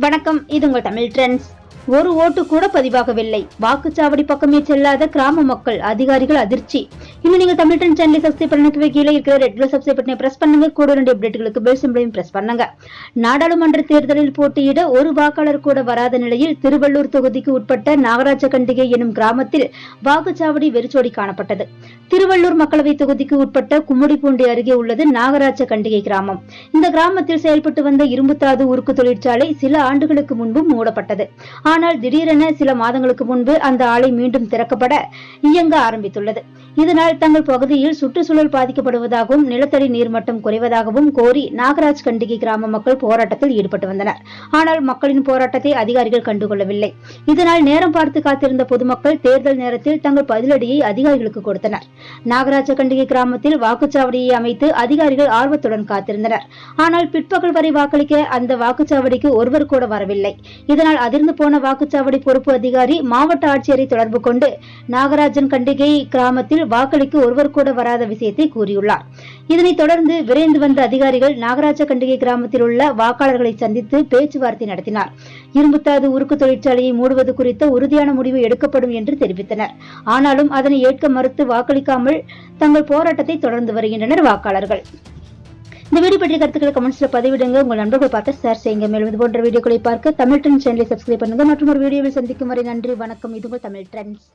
வணக்கம், இது உங்கள் தமிழ் ட்ரெண்ட்ஸ். ஒரு ஓட்டு கூட பதிவாகவில்லை. வாக்குச்சாவடி பக்கமே செல்லாத கிராம மக்கள், அதிகாரிகள் அதிர்ச்சி. இன்னும் நீங்க தமிழ் ட்ரெண்ட் சேனலை சப்ஸ்கிரைப் பண்ணுங்க, கீழே இருக்கிற ரெட் கலர் சப்ஸ்கிரைப் பட்டனை பிரஸ் பண்ணுங்க, கூட 2 அப்டேட்டுகளுக்கு பெல் சிம்பலையும் பிரஸ் பண்ணுங்க. நாடாளுமன்ற தேர்தலில் போட்டியிட ஒரு வாக்காளர் கூட வராத நிலையில் திருவள்ளூர் தொகுதிக்கு உட்பட்ட நாகராஜகண்டிகை எனும் கிராமத்தில் வாக்குச்சாவடி வெறிச்சோடி காணப்பட்டது. திருவள்ளூர் மக்களவை தொகுதிக்கு உட்பட்ட கும்மிடிப்பூண்டி அருகே உள்ளது நாகராஜகண்டிகை கிராமம். இந்த கிராமத்தில் செயல்பட்டு வந்த இரும்புத்தாது உருக்கு தொழிற்சாலை சில ஆண்டுகளுக்கு முன்பு மூடப்பட்டது. ஆனால் திடீரென சில மாதங்களுக்கு முன்பு அந்த ஆலை மீண்டும் திறக்கப்பட இயங்க ஆரம்பித்துள்ளது. இதனால் தங்கள் பகுதியில் சுற்றுச்சூழல் பாதிக்கப்படுவதாகவும் நிலத்தடி நீர்மட்டம் குறைவதாகவும் கோரி நாகராஜ் கண்டிகை கிராம மக்கள் போராட்டத்தில் ஈடுபட்டு வந்தனர். ஆனால் மக்களின் போராட்டத்தை அதிகாரிகள் கண்டுகொள்ளவில்லை. இதனால் நேரம் பார்த்து காத்திருந்த பொதுமக்கள் தேர்தல் நேரத்தில் தங்கள் பதிலடியை அதிகாரிகளுக்கு கொடுத்தனர். நாகராஜ கண்டிகை கிராமத்தில் வாக்குச்சாவடியை அமைத்து அதிகாரிகள் ஆர்வத்துடன் காத்திருந்தனர். ஆனால் பிற்பகல் வரை வாக்களிக்க அந்த வாக்குச்சாவடிக்கு ஒருவர் கூட வரவில்லை. இதனால் அதிர்ந்து போன வாக்குச்சாவடி பொறுப்பு அதிகாரி மாவட்ட ஆட்சியரை தொடர்பு கொண்டு நாகராஜன் கண்டிகை கிராமத்தில் வாக்களிக்க ஒருவர் கூட வராத விஷயத்தை கூறியுள்ளார். இதனைத் தொடர்ந்து விரைந்து வந்த அதிகாரிகள் நாகராஜ கண்டிகை கிராமத்தில் உள்ள வாக்காளர்களை சந்தித்து பேச்சுவார்த்தை நடத்தினார். இரும்புத்தாது உருக்கு தொழிற்சாலையை மூடுவது குறித்த உறுதியான முடிவு எடுக்கப்படும் என்று தெரிவித்தனர். ஆனாலும் அதனை ஏற்க மறுத்து வாக்களிக்காமல் தங்கள் போராட்டத்தை தொடர்ந்து வருகின்றனர் வாக்காளர்கள். இந்த வீடியோ பற்றிய கருத்துக்களை கமெண்ட்ஸ்ல பதிவிடுங்க. உங்கள் நண்பர்கள் பார்த்து ஷேர் செய்யுங்க. மேலும் இது போன்ற வீடியோக்களை பார்க்க தமிழ் ட்ரெண்ட்ஸ் சேனலை சப்ஸ்கிரைப் பண்ணுங்க. மற்றும் ஒரு வீடியோவில் சந்திக்கும் வரை நன்றி, வணக்கம். இது உங்கள் தமிழ் ட்ரெண்ட்ஸ்.